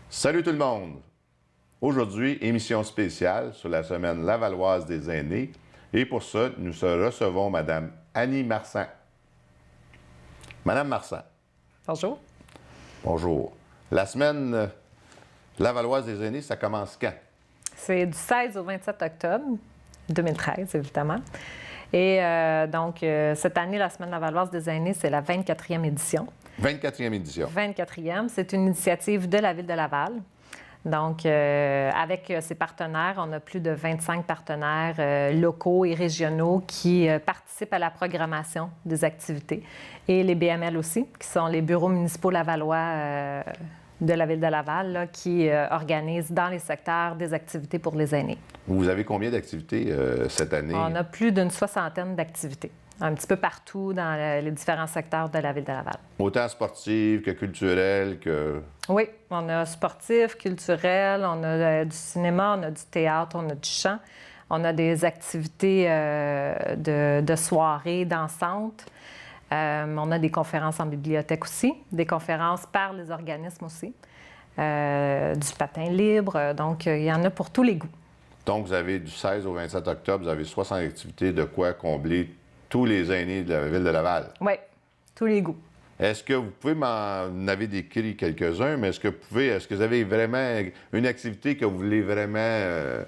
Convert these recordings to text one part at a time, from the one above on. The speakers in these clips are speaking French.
Salut tout le monde! Aujourd'hui, émission spéciale sur la semaine lavalloise des aînés. Et pour ça, nous recevons Mme Annie Marsan. Madame Marsan. Bonjour. Bonjour. La semaine lavalloise des aînés, ça commence quand? C'est du 16 au 27 octobre 2013, évidemment. Et cette année, la semaine lavalloise des aînés, c'est la 24e édition. 24e édition. 24e. C'est une initiative de la Ville de Laval. Donc, avec ses partenaires, on a plus de 25 partenaires locaux et régionaux qui participent à la programmation des activités. Et les BML aussi, qui sont les bureaux municipaux lavallois de la Ville de Laval, là, qui organisent dans les secteurs des activités pour les aînés. Vous avez combien d'activités cette année? On a plus d'une 60aine d'activités, un petit peu partout dans les différents secteurs de la Ville de Laval. Autant sportives que culturelles que... Oui, on a sportif, culturel, on a du cinéma, on a du théâtre, on a du chant. On a des activités de soirée dansantes. On a des conférences en bibliothèque aussi, des conférences par les organismes aussi, du patin libre. Donc, il y en a pour tous les goûts. Donc, vous avez du 16 au 27 octobre, vous avez 60 activités de quoi combler tous les aînés de la Ville de Laval. Oui, tous les goûts. Est-ce que vous pouvez m'en avez décrit quelques-uns, mais est-ce que vous avez vraiment une activité que vous voulez vraiment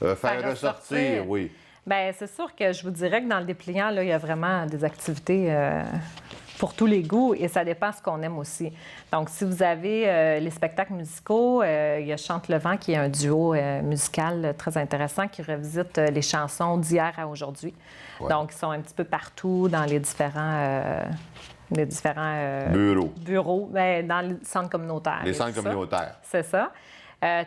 faire ressortir? Oui. Bien, c'est sûr que je vous dirais que dans le dépliant, là, il y a vraiment des activités pour tous les goûts et ça dépend ce qu'on aime aussi. Donc, si vous avez les spectacles musicaux, il y a Chante le vent qui est un duo musical très intéressant qui revisite les chansons d'hier à aujourd'hui. Ouais. Donc, ils sont un petit peu partout dans les différents bureaux, bien, dans les centres communautaires. Les centres communautaires. C'est ça.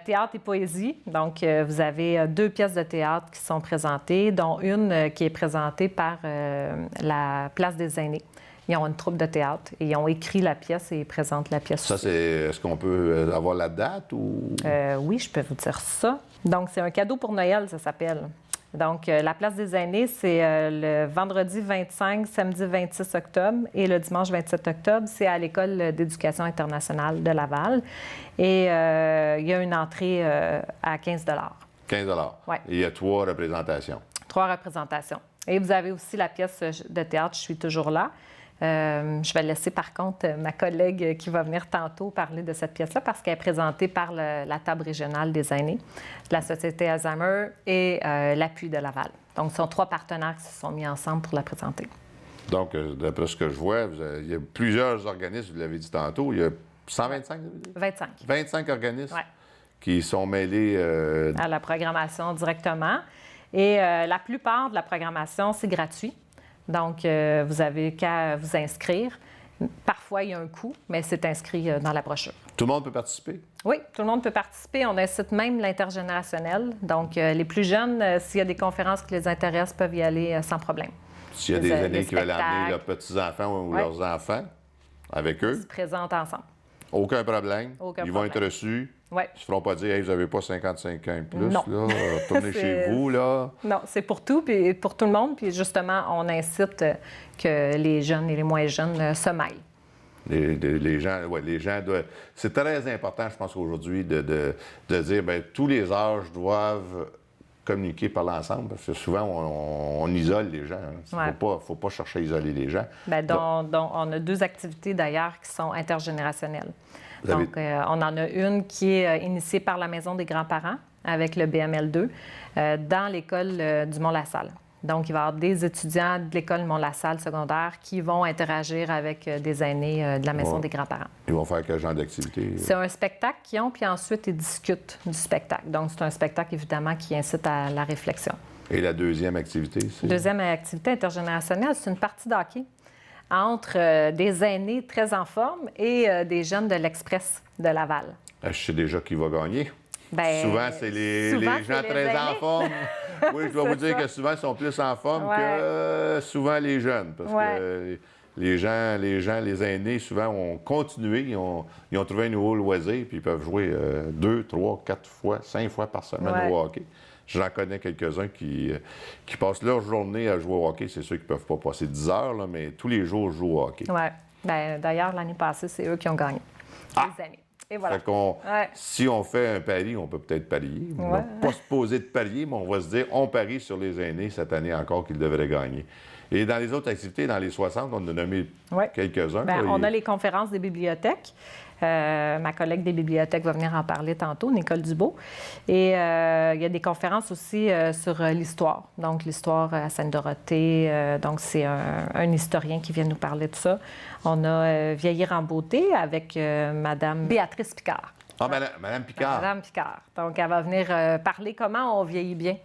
Théâtre et poésie. Donc, vous avez 2 pièces de théâtre qui sont présentées, dont une qui est présentée par la Place des aînés. Ils ont une troupe de théâtre et ils ont écrit la pièce et ils présentent la pièce. Ça, est-ce qu'on peut avoir la date ou... Oui, je peux vous dire ça. Donc, c'est un cadeau pour Noël, ça s'appelle. Donc, la Place des aînés, c'est le vendredi 25, samedi 26 octobre et le dimanche 27 octobre, c'est à l'École d'éducation internationale de Laval. Et il y a une entrée à 15 15 Oui. Et il y a 3 représentations. 3 représentations. Et vous avez aussi la pièce de théâtre « Je suis toujours là ». Je vais laisser, par contre, ma collègue qui va venir tantôt parler de cette pièce-là parce qu'elle est présentée par la table régionale des aînés, de la Société Alzheimer et l'Appui de Laval. Donc, ce sont 3 partenaires qui se sont mis ensemble pour la présenter. Donc, d'après ce que je vois, il y a plusieurs organismes, vous l'avez dit tantôt, il y a 125? 25. 25 organismes ouais. Qui sont mêlés... à la programmation directement. Et la plupart de la programmation, c'est gratuit. Donc, vous avez qu'à vous inscrire. Parfois, il y a un coût, mais c'est inscrit dans la brochure. Tout le monde peut participer? Oui, tout le monde peut participer. On incite même l'intergénérationnel. Donc, les plus jeunes, s'il y a des conférences qui les intéressent, peuvent y aller sans problème. S'il y a des aînés qui veulent amener leurs petits-enfants ou leurs enfants avec eux? Ils se présentent ensemble. Aucun problème. Ils vont être reçus. Oui. Ils ne se feront pas dire hey, « vous n'avez pas 55 ans et plus, non. là, retournez chez vous. » là. Non, c'est pour tout, puis pour tout le monde. Puis justement, on incite que les jeunes et les moins jeunes se mêlent. Les gens doivent... C'est très important, je pense, aujourd'hui, de dire bien, tous les âges doivent communiquer par l'ensemble, parce que souvent, on isole les gens. Il ne faut pas chercher à isoler les gens. Bien, on a 2 activités, d'ailleurs, qui sont intergénérationnelles. Donc, on en a une qui est initiée par la Maison des grands-parents avec le BML2 dans l'école du Mont-la-Salle. Donc, il va y avoir des étudiants de l'école Mont-la-Salle secondaire qui vont interagir avec des aînés de la Maison des grands-parents. Ils vont faire quel genre d'activité? C'est un spectacle qu'ils ont, puis ensuite, ils discutent du spectacle. Donc, c'est un spectacle, évidemment, qui incite à la réflexion. Et la deuxième activité? Deuxième activité intergénérationnelle, c'est une partie de hockey entre des aînés très en forme et des jeunes de l'Express de Laval. Je sais déjà qui va gagner. Bien, souvent, c'est les gens très en forme. Oui, je dois vous dire que souvent, ils sont plus en forme que souvent les jeunes. Parce que les aînés, souvent, ont continué. Ils ont trouvé un nouveau loisir, puis ils peuvent jouer 2, 3, 4 fois, 5 fois par semaine au hockey. J'en connais quelques-uns qui passent leur journée à jouer au hockey. C'est sûr qu'ils ne peuvent pas passer 10 heures, là, mais tous les jours, ils jouent au hockey. Oui. Bien, d'ailleurs, l'année passée, c'est eux qui ont gagné. Les années. Et voilà. Si on fait un pari, on peut peut-être parier. On ne va pas se poser de parier, mais on va se dire on parie sur les aînés cette année encore qu'ils devraient gagner. Et dans les autres activités, dans les 60, on en a nommé quelques-uns. Bien, on a les conférences des bibliothèques. Ma collègue des bibliothèques va venir en parler tantôt, Nicole Dubeau. Et il y a des conférences aussi sur l'histoire. Donc, l'histoire à Sainte-Dorothée. Donc, c'est un historien qui vient nous parler de ça. On a Vieillir en beauté avec Mme Béatrice Picard. Ah, Mme Picard. Mme Picard. Donc, elle va venir parler comment on vieillit bien.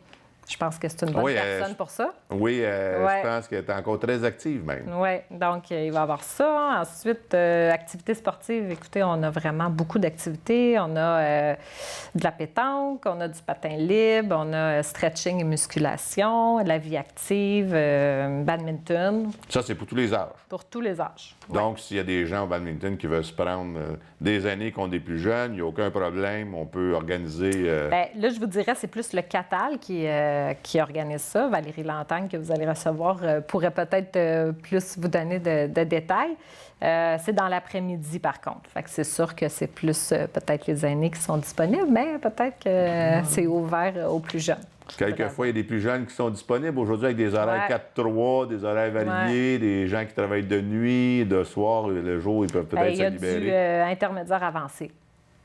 Je pense que c'est une bonne personne pour ça. Oui, je pense qu'elle est encore très active même. Oui, donc il va y avoir ça. Ensuite, activités sportives. Écoutez, on a vraiment beaucoup d'activités. On a de la pétanque, on a du patin libre, on a stretching et musculation, la vie active, badminton. Ça, c'est pour tous les âges. Pour tous les âges. Donc, s'il y a des gens au badminton qui veulent se prendre des années contre des plus jeunes, il n'y a aucun problème. On peut organiser... Bien, là, je vous dirais, c'est plus le CATAL qui organise ça. Valérie Lantagne, que vous allez recevoir, pourrait peut-être plus vous donner de détails. C'est dans l'après-midi, par contre. Fait que c'est sûr que c'est plus peut-être les aînés qui sont disponibles, mais peut-être que c'est ouvert aux plus jeunes. Quelquefois, il y a des plus jeunes qui sont disponibles aujourd'hui avec des horaires 4-3, des horaires variés, des gens qui travaillent de nuit, de soir, le jour, ils peuvent peut-être se libérer. Il y a du intermédiaire avancé.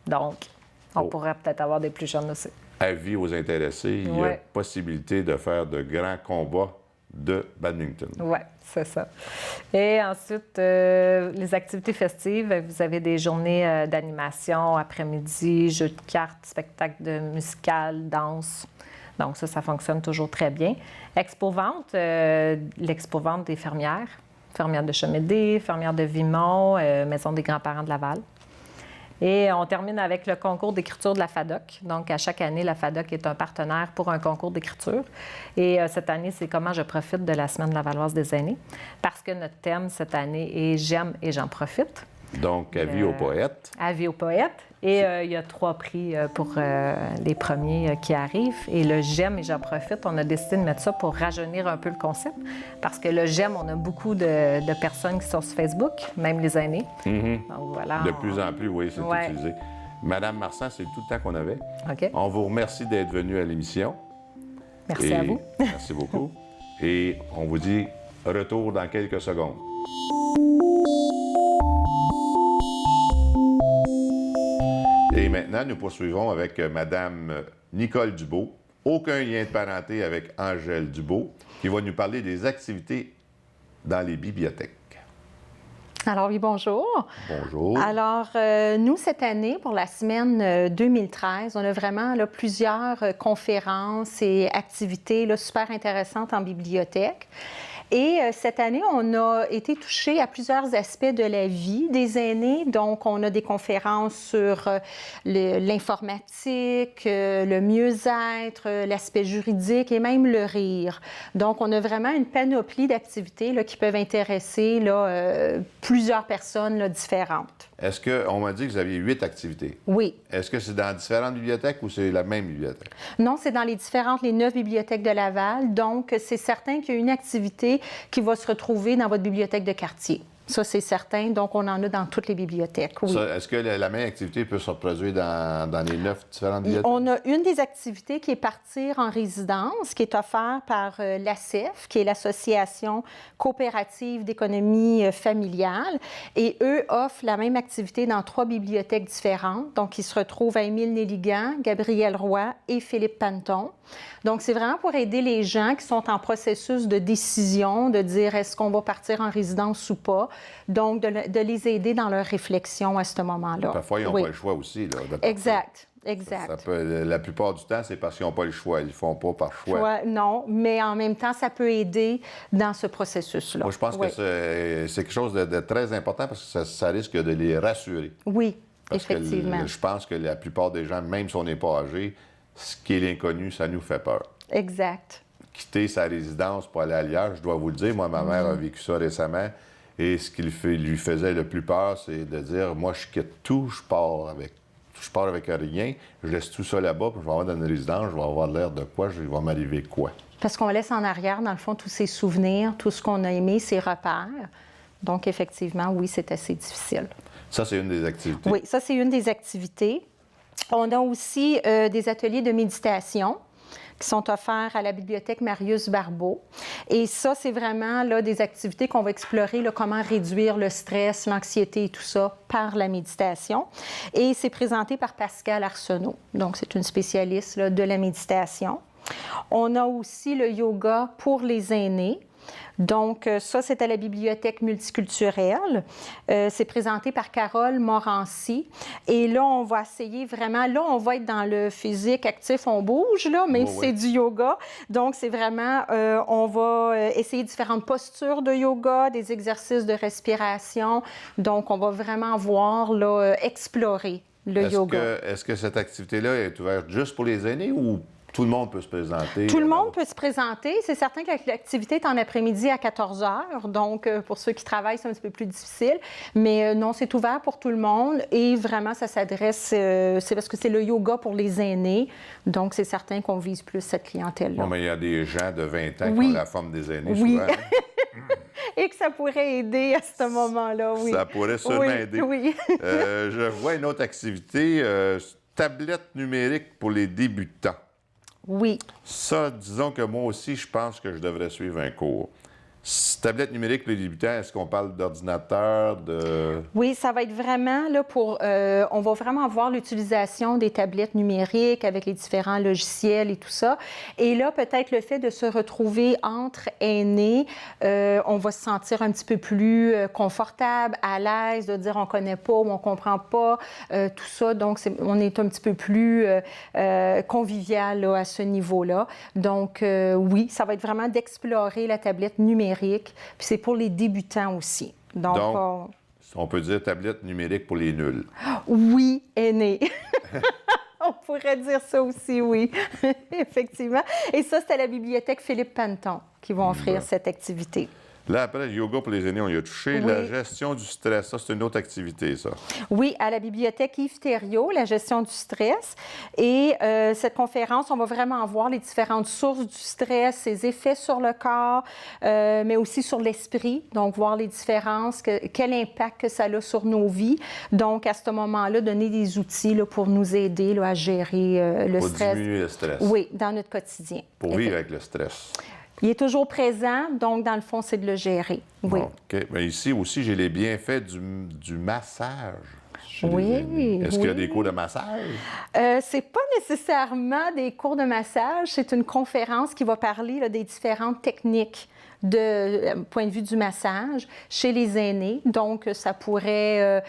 Donc, on pourrait peut-être avoir des plus jeunes aussi. Avis aux intéressés, il y a possibilité de faire de grands combats de badminton. Oui, c'est ça. Et ensuite, les activités festives, vous avez des journées d'animation, après-midi, jeux de cartes, spectacles de musical, danse. Donc ça fonctionne toujours très bien. Expo-vente, l'expo-vente des fermières de Chemédé, fermières de Vimont, Maison des grands-parents de Laval. Et on termine avec le concours d'écriture de la FADOC. Donc, à chaque année, la FADOC est un partenaire pour un concours d'écriture. Et cette année, c'est comment je profite de la Semaine lavalloise des aînés. Parce que notre thème cette année est « J'aime et j'en profite ». Donc, avis aux poètes. Avis aux poètes. Et il y a 3 prix pour les premiers qui arrivent. Et le j'aime et j'en profite, on a décidé de mettre ça pour rajeunir un peu le concept. Parce que le j'aime, on a beaucoup de personnes qui sont sur Facebook, même les aînés. Donc, voilà, de plus en plus, oui, c'est utilisé. Madame Marsan, c'est tout le temps qu'on avait. OK. On vous remercie d'être venu à l'émission. Merci à vous. Merci beaucoup. Et on vous dit retour dans quelques secondes. Et maintenant, nous poursuivons avec Mme Nicole Dubeau. Aucun lien de parenté avec Angèle Dubeau, qui va nous parler des activités dans les bibliothèques. Alors oui, bonjour. Bonjour. Alors, nous, cette année, pour la semaine 2013, on a vraiment plusieurs conférences et activités super intéressantes en bibliothèque. Et cette année, on a été touché à plusieurs aspects de la vie des aînés. Donc, on a des conférences sur l'informatique, le mieux-être, l'aspect juridique et même le rire. Donc, on a vraiment une panoplie d'activités qui peuvent intéresser plusieurs personnes différentes. Est-ce qu'on m'a dit que vous aviez 8 activités? Oui. Est-ce que c'est dans différentes bibliothèques ou c'est la même bibliothèque? Non, c'est dans les 9 bibliothèques de Laval. Donc, c'est certain qu'il y a une activité qui va se retrouver dans votre bibliothèque de quartier. Ça, c'est certain. Donc, on en a dans toutes les bibliothèques, oui. Est-ce que la même activité peut se reproduire dans les 9 différentes bibliothèques? On a une des activités qui est partir en résidence, qui est offerte par l'ACEF, qui est l'Association coopérative d'économie familiale. Et eux offrent la même activité dans 3 bibliothèques différentes. Donc, ils se retrouvent à Émile-Néligan, Gabriel Roy et Philippe Panton. Donc, c'est vraiment pour aider les gens qui sont en processus de décision, de dire est-ce qu'on va partir en résidence ou pas. Donc, de les aider dans leur réflexion à ce moment-là. Parfois, ils n'ont pas le choix aussi. Exact. La plupart du temps, c'est parce qu'ils n'ont pas le choix. Ils ne le font pas par choix. Non, mais en même temps, ça peut aider dans ce processus-là. Moi, je pense que c'est quelque chose de très important parce que ça risque de les rassurer. Oui. Parce que Effectivement. je pense que la plupart des gens, même si on n'est pas âgé, ce qui est l'inconnu, ça nous fait peur. Exact. Quitter sa résidence pour aller ailleurs, je dois vous le dire, moi, ma mère a vécu ça récemment, et ce qui lui faisait le plus peur, c'est de dire, moi, je quitte tout, je pars avec rien, je laisse tout ça là-bas, puis je vais avoir dans une résidence, je vais avoir l'air de quoi, il va m'arriver quoi. Parce qu'on laisse en arrière, dans le fond, tous ses souvenirs, tout ce qu'on a aimé, ses repères. Donc, effectivement, oui, c'est assez difficile. Ça, c'est une des activités. Oui, ça, c'est une des activités. On a aussi des ateliers de méditation qui sont offerts à la bibliothèque Marius Barbeau. Et ça, c'est vraiment là, des activités qu'on va explorer, là, comment réduire le stress, l'anxiété et tout ça par la méditation. Et c'est présenté par Pascal Arsenault. Donc, c'est une spécialiste là, de la méditation. On a aussi le yoga pour les aînés. Donc, ça, c'est à la bibliothèque multiculturelle. C'est présenté par Carole Morancy. Et là, on va essayer vraiment... Là, on va être dans le physique actif, on bouge, là, même si c'est du yoga. Donc, c'est vraiment... on va essayer différentes postures de yoga, des exercices de respiration. Donc, on va vraiment voir, là, explorer le yoga. Est-ce que cette activité-là est ouverte juste pour les aînés ou tout le monde peut se présenter? Tout le monde peut se présenter. C'est certain que l'activité est en après-midi à 14 h. Donc, pour ceux qui travaillent, c'est un petit peu plus difficile. Mais non, c'est ouvert pour tout le monde. Et vraiment, ça s'adresse... c'est parce que c'est le yoga pour les aînés. Donc, c'est certain qu'on vise plus cette clientèle-là. Bon, mais il y a des gens de 20 ans Oui. qui ont la forme des aînés, Oui. souvent. Et que ça pourrait aider à ce moment-là, oui. Ça pourrait sûrement aider. Oui. Je vois une autre activité, tablette numérique pour les débutants. Oui. Ça, disons que moi aussi, je pense que je devrais suivre un cours. Tablette numérique pour les débutants, est-ce qu'on parle d'ordinateur, de... Oui, ça va être vraiment là pour... on va vraiment voir l'utilisation des tablettes numériques avec les différents logiciels et tout ça. Et là, peut-être le fait de se retrouver entre aînés, on va se sentir un petit peu plus confortable, à l'aise, de dire on connaît pas ou on comprend pas, tout ça. Donc, on est un petit peu plus convivial là, à ce niveau-là. Donc, oui, ça va être vraiment d'explorer la tablette numérique. Puis c'est pour les débutants aussi. Donc on peut dire tablette numérique pour les nuls. Oui, aînés. On pourrait dire ça aussi, oui, effectivement. Et ça, c'est à la bibliothèque Philippe Panton qui vont offrir cette activité. Là, après, le yoga pour les aînés, on y a touché. Oui. La gestion du stress, ça, c'est une autre activité, ça. Oui, à la bibliothèque Yves Thériault, la gestion du stress. Et cette conférence, on va vraiment voir les différentes sources du stress, ses effets sur le corps, mais aussi sur l'esprit. Donc, voir les différences, quel impact que ça a sur nos vies. Donc, à ce moment-là, donner des outils là, pour nous aider là, à gérer le stress. Pour diminuer le stress. Oui, dans notre quotidien. Pour vivre avec le stress. Il est toujours présent, donc dans le fond, c'est de le gérer. Oui. OK. Mais ici aussi, j'ai les bienfaits du massage. Oui. Est-ce qu'il y a des cours de massage? C'est pas nécessairement des cours de massage, c'est une conférence qui va parler là, des différentes techniques de point de vue du massage chez les aînés. Donc, ça pourrait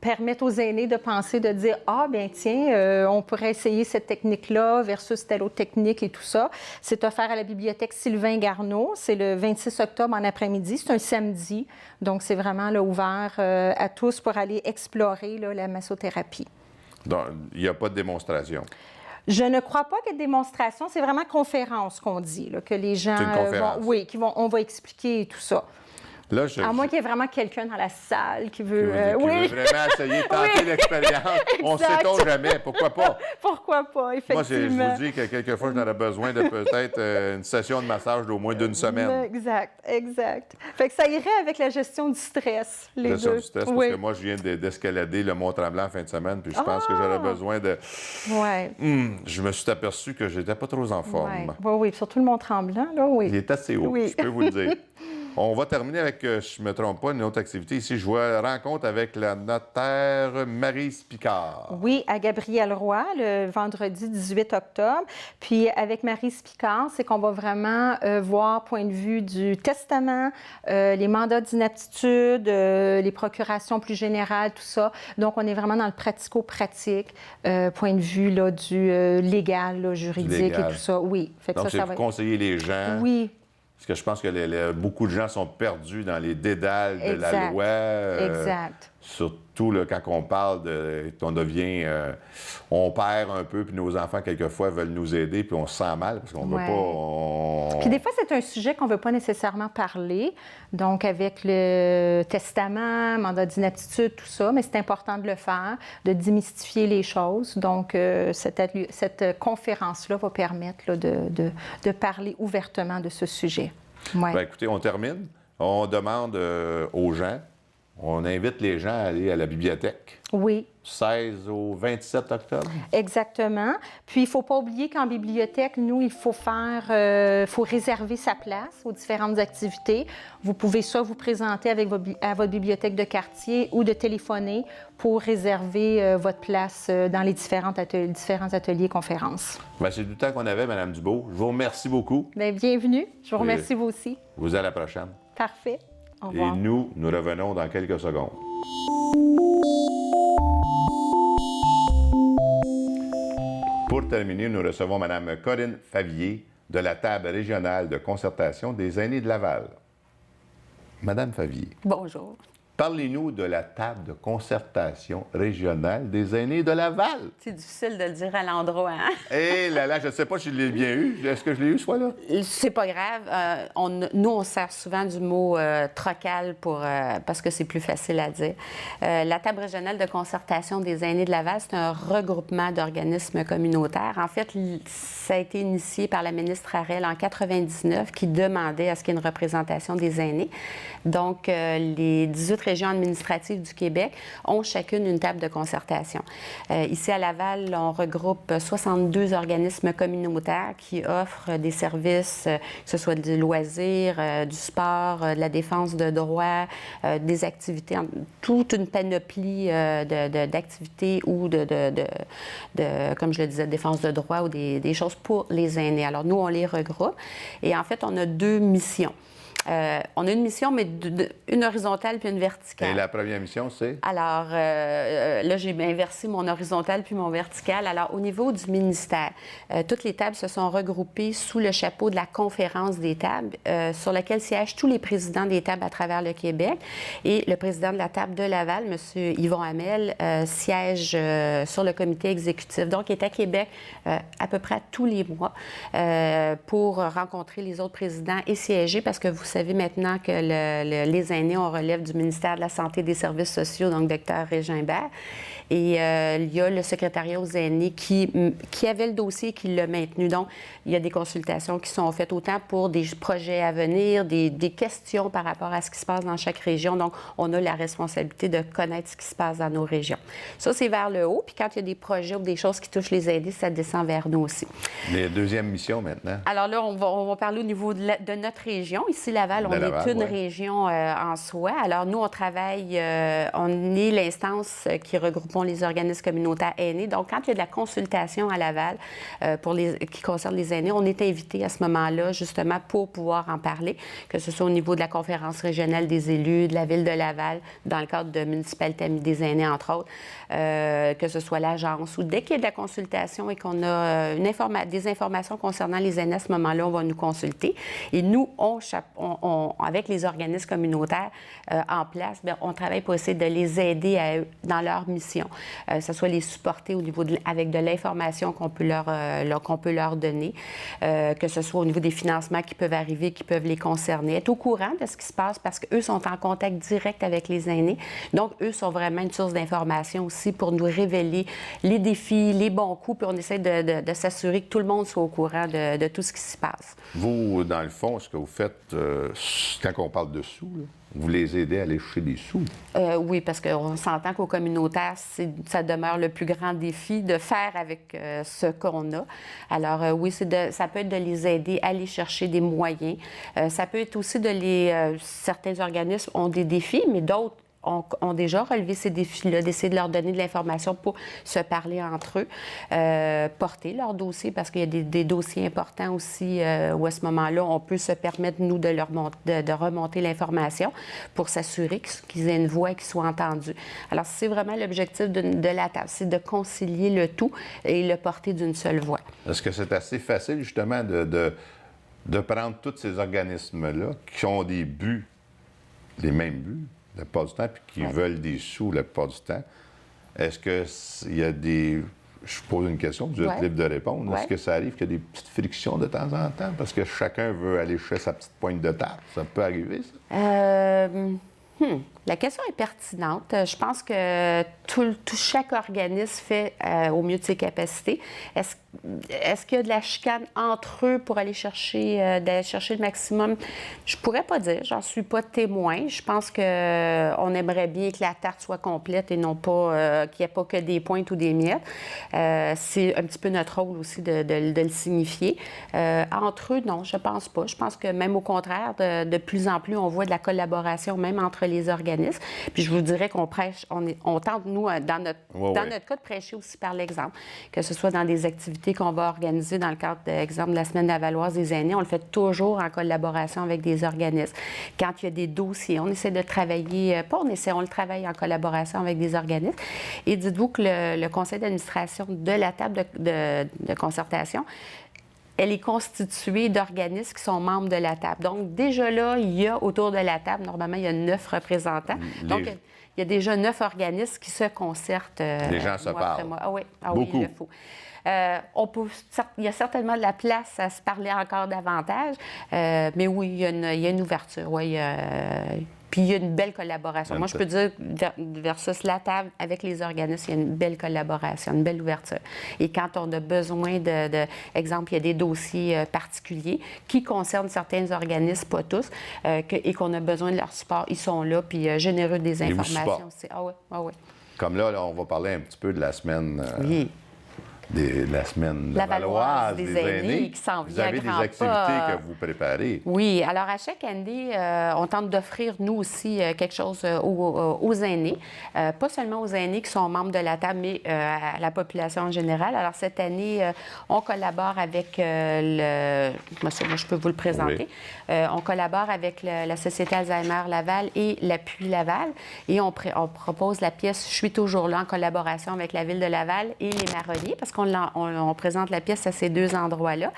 permettre aux aînés de penser, de dire « Ah, bien tiens, on pourrait essayer cette technique-là versus telle autre technique et tout ça. » C'est offert à la bibliothèque Sylvain Garneau. C'est le 26 octobre en après-midi. C'est un samedi. Donc, c'est vraiment là, ouvert à tous pour aller explorer là, la massothérapie. Donc, il n'y a pas de démonstration? Je ne crois pas qu'il y ait de démonstration. C'est vraiment conférence qu'on dit, là, que les gens... C'est une conférence? On va expliquer tout ça. Là, à moins qu'il y ait vraiment quelqu'un dans la salle qui veut... qui veut vraiment essayer de tenter l'expérience. On ne sait-on jamais. Pourquoi pas? Pourquoi pas, effectivement. Moi, je vous dis que quelquefois, j'en aurais besoin de peut-être une session de massage d'au moins d'une semaine. Exact. Fait que ça irait avec la gestion du stress, les deux. Gestion du stress, parce que moi, je viens d'escalader le Mont-Tremblant en fin de semaine, puis je pense que j'aurais besoin de... je me suis aperçu que j'étais pas trop en forme. Oui, surtout le Mont-Tremblant, là, oui. Il est assez haut, je peux vous le dire. On va terminer avec, je ne me trompe pas, une autre activité. Ici, je vois rencontre avec la notaire Maryse Picard. Oui, à Gabriel-Roy, le vendredi 18 octobre. Puis avec Maryse Picard, c'est qu'on va vraiment voir point de vue du testament, les mandats d'inaptitude, les procurations plus générales, tout ça. Donc, on est vraiment dans le pratico-pratique, point de vue là, du légal, là, juridique et tout ça. Oui. Fait que donc, c'est pour conseiller les gens. Oui. Parce que je pense que beaucoup de gens sont perdus dans les dédales de la loi. Exact. Surtout là, quand on parle qu'on devient... on perd un peu, puis nos enfants, quelquefois, veulent nous aider, puis on se sent mal, parce qu'on ne veut pas... Puis des fois, c'est un sujet qu'on ne veut pas nécessairement parler, donc avec le testament, mandat d'inaptitude, tout ça, mais c'est important de le faire, de démystifier les choses. Donc, cette conférence-là va permettre là, de parler ouvertement de ce sujet. Ouais. Bien, écoutez, on termine. On demande aux gens, on invite les gens à aller à la bibliothèque. Oui. 16 au 27 octobre. Exactement. Puis, il ne faut pas oublier qu'en bibliothèque, nous, il faut faut réserver sa place aux différentes activités. Vous pouvez soit vous présenter à votre bibliothèque de quartier ou de téléphoner pour réserver votre place dans les différents ateliers conférences. Bien, c'est du temps qu'on avait, Mme Dubois. Je vous remercie beaucoup. Bien, bienvenue. Je vous remercie, vous aussi. Vous à la prochaine. Parfait. Au revoir. Et nous revenons dans quelques secondes. Pour terminer, nous recevons Mme Corinne Favier de la table régionale de concertation des aînés de Laval. Madame Favier. Bonjour. Parlez-nous de la table de concertation régionale des aînés de Laval. C'est difficile de le dire à l'endroit, hein? Eh là, je ne sais pas si je l'ai bien eu. Est-ce que je l'ai eu, ce fois-là? C'est pas grave. Nous, on sert souvent du mot trocal parce que c'est plus facile à dire. La table régionale de concertation des aînés de Laval, c'est un regroupement d'organismes communautaires. En fait, ça a été initié par la ministre Harel en 1999 qui demandait à ce qu'il y ait une représentation des aînés. Donc, les 18 régions administratives du Québec ont chacune une table de concertation. Ici, à Laval, on regroupe 62 organismes communautaires qui offrent des services, que ce soit du loisir, du sport, de la défense de droits, des activités, toute une panoplie d'activités ou comme je le disais, de défense de droits ou des choses pour les aînés. Alors, nous, on les regroupe. Et en fait, on a 2 missions. On a une mission, mais une horizontale puis une verticale. Et la première mission, c'est? Alors, là, j'ai inversé mon horizontal puis mon vertical. Alors, au niveau du ministère, toutes les tables se sont regroupées sous le chapeau de la conférence des tables, sur laquelle siègent tous les présidents des tables à travers le Québec. Et le président de la table de Laval, M. Yvon Hamel, siège sur le comité exécutif. Donc, il est à Québec à peu près tous les mois pour rencontrer les autres présidents et siéger parce que vous savez maintenant que les aînés, on relève du ministère de la Santé et des Services sociaux, donc Dr. Régin Imbert. Et il y a le secrétariat aux aînés qui avait le dossier et qui l'a maintenu. Donc, il y a des consultations qui sont faites autant pour des projets à venir, des questions par rapport à ce qui se passe dans chaque région. Donc, on a la responsabilité de connaître ce qui se passe dans nos régions. Ça, c'est vers le haut. Puis quand il y a des projets ou des choses qui touchent les aînés, ça descend vers nous aussi. Les deuxième mission maintenant. Alors là, on va parler au niveau de notre région. Ici, Laval, on est une région en soi. Alors, nous, on travaille, on est l'instance qui regroupe les organismes communautaires aînés. Donc, quand il y a de la consultation à Laval qui concerne les aînés, on est invité à ce moment-là, justement, pour pouvoir en parler, que ce soit au niveau de la conférence régionale des élus, de la Ville de Laval, dans le cadre de Municipalité Amie des aînés, entre autres, que ce soit l'agence, ou dès qu'il y a de la consultation et qu'on a des informations concernant les aînés, à ce moment-là, on va nous consulter. Et nous, avec les organismes communautaires en place, bien, on travaille pour essayer de les aider dans leur mission. Que ce soit les supporter au niveau avec de l'information qu'on peut leur donner, que ce soit au niveau des financements qui peuvent arriver, qui peuvent les concerner, être au courant de ce qui se passe parce qu'eux sont en contact direct avec les aînés. Donc, eux sont vraiment une source d'information aussi pour nous révéler les défis, les bons coups, puis on essaie de s'assurer que tout le monde soit au courant de tout ce qui se passe. Vous, dans le fond, ce que vous faites, quand on parle de sous, là, vous les aidez à aller chercher des sous? Oui, parce qu'on s'entend qu'au communautaire, ça demeure le plus grand défi de faire avec ce qu'on a. Alors oui, ça peut être de les aider à aller chercher des moyens. Ça peut être aussi certains organismes ont des défis, mais d'autres ont déjà relevé ces défis-là, d'essayer de leur donner de l'information pour se parler entre eux, porter leur dossier, parce qu'il y a des dossiers importants aussi où à ce moment-là, on peut se permettre, nous, de remonter l'information pour s'assurer qu'ils aient une voix et qu'ils soient entendus. Alors, c'est vraiment l'objectif de la table, c'est de concilier le tout et le porter d'une seule voix. Est-ce que c'est assez facile, justement, de prendre tous ces organismes-là qui ont des buts, les mêmes buts, la plupart du temps, puis qui veulent des sous la plupart du temps, est-ce qu'il y a des... Je pose une question, vous êtes libre de répondre. Est-ce que ça arrive qu'il y a des petites frictions de temps en temps parce que chacun veut aller chercher sa petite pointe de table? Ça peut arriver, ça? La question est pertinente. Je pense que chaque organisme fait au mieux de ses capacités. Est-ce qu'il y a de la chicane entre eux pour aller chercher le maximum? Je pourrais pas dire. J'en suis pas témoin. Je pense qu'on aimerait bien que la tarte soit complète et non pas qu'il n'y ait pas que des pointes ou des miettes. C'est un petit peu notre rôle aussi de le signifier. Entre eux, non, je pense pas. Je pense que même au contraire, de plus en plus, on voit de la collaboration même entre les organismes. Puis je vous dirais qu'on prêche, on tente, nous, dans notre cas, de prêcher aussi par l'exemple, que ce soit dans des activités qu'on va organiser dans le cadre, d'exemple, de la Semaine lavalloise des aînés, on le fait toujours en collaboration avec des organismes. Quand il y a des dossiers, on essaie de travailler, on le travaille en collaboration avec des organismes. Et dites-vous que le conseil d'administration de la table de concertation, elle est constituée d'organismes qui sont membres de la table. Donc, déjà là, il y a autour de la table, normalement, il y a 9 représentants. Donc, il y a déjà 9 organismes qui se concertent. Les gens se parlent. Oui, beaucoup. Il le faut. Il y a certainement de la place à se parler encore davantage, mais oui, il y a une ouverture. Oui, puis il y a une belle collaboration. Moi, je peux dire, versus la table, avec les organismes, il y a une belle collaboration, une belle ouverture. Et quand on a besoin exemple, il y a des dossiers particuliers qui concernent certains organismes, pas tous, et qu'on a besoin de leur support, ils sont là, puis généreux des informations aussi. Ah oui. Comme là, on va parler un petit peu de la semaine... la semaine lavalloise des aînés qui s'en vient. Vous avez des activités que vous préparez. Oui. Alors, à chaque année, on tente d'offrir, nous aussi, quelque chose aux aînés. Pas seulement aux aînés qui sont membres de la table, mais à la population en général. Alors, cette année, on collabore avec moi, je peux vous le présenter. Oui. On collabore avec la Société Alzheimer Laval et l'Appui Laval. Et on propose la pièce « Je suis toujours là » en collaboration avec la Ville de Laval et les Marronniers, parce qu'on présente la pièce à ces 2 endroits-là.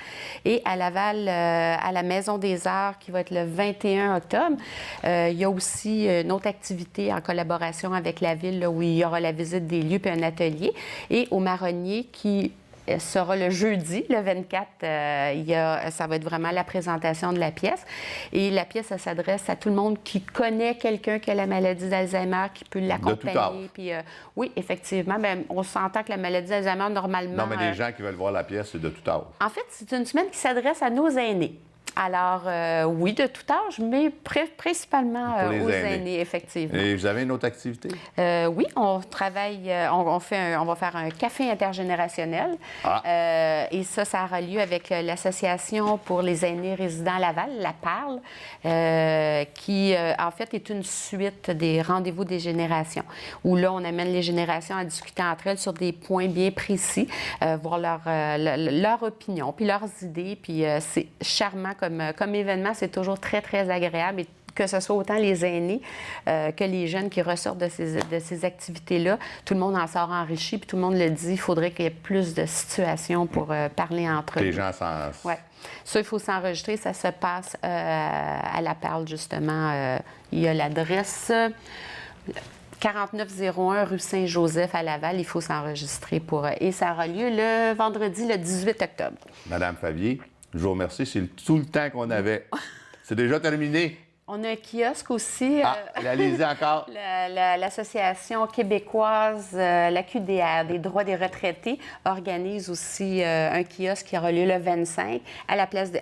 Et à Laval, à la Maison des Arts, qui va être le 21 octobre, il y a aussi une autre activité en collaboration avec la Ville, là, où il y aura la visite des lieux puis un atelier. Et au Marronnier, qui sera le jeudi, le 24, ça va être vraiment la présentation de la pièce. Et la pièce, ça s'adresse à tout le monde qui connaît quelqu'un qui a la maladie d'Alzheimer, qui peut l'accompagner. Puis, oui, effectivement, bien, on s'entend que la maladie d'Alzheimer, normalement... Non, mais les gens qui veulent voir la pièce, c'est de tout âge. En fait, c'est une semaine qui s'adresse à nos aînés. Alors, oui, de tout âge, mais principalement aux aînés, effectivement. Et vous avez une autre activité? Oui, on travaille, on va faire un café intergénérationnel. Et ça aura lieu avec l'Association pour les aînés résidents Laval, la PARL, qui, en fait, est une suite des rendez-vous des générations, où là, on amène les générations à discuter entre elles sur des points bien précis, voir leur opinion, puis leurs idées, puis c'est charmant comme événement, c'est toujours très, très agréable, et que ce soit autant les aînés que les jeunes qui ressortent de ces activités-là. Tout le monde en sort enrichi, puis tout le monde le dit, il faudrait qu'il y ait plus de situations pour parler entre eux. Les gens s'en... Oui. Ça, il faut s'enregistrer. Ça se passe à la Perle, justement. Il y a l'adresse 4901 rue Saint-Joseph à Laval. Il faut s'enregistrer pour... Et ça aura lieu le vendredi, le 18 octobre. Madame Favier, je vous remercie. C'est tout le temps qu'on avait. C'est déjà terminé. On a un kiosque aussi. Allez-y encore. L'Association québécoise, la QDR, des droits des retraités, organise aussi un kiosque qui aura lieu le 25 à la place de...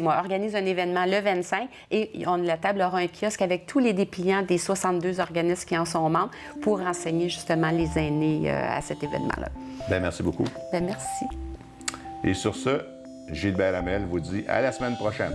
organise un événement le 25 et la table aura un kiosque avec tous les dépliants des 62 organismes qui en sont membres pour enseigner justement les aînés à cet événement-là. Bien, merci beaucoup. Bien, merci. Et sur ce, Gilbert Hamel vous dit à la semaine prochaine.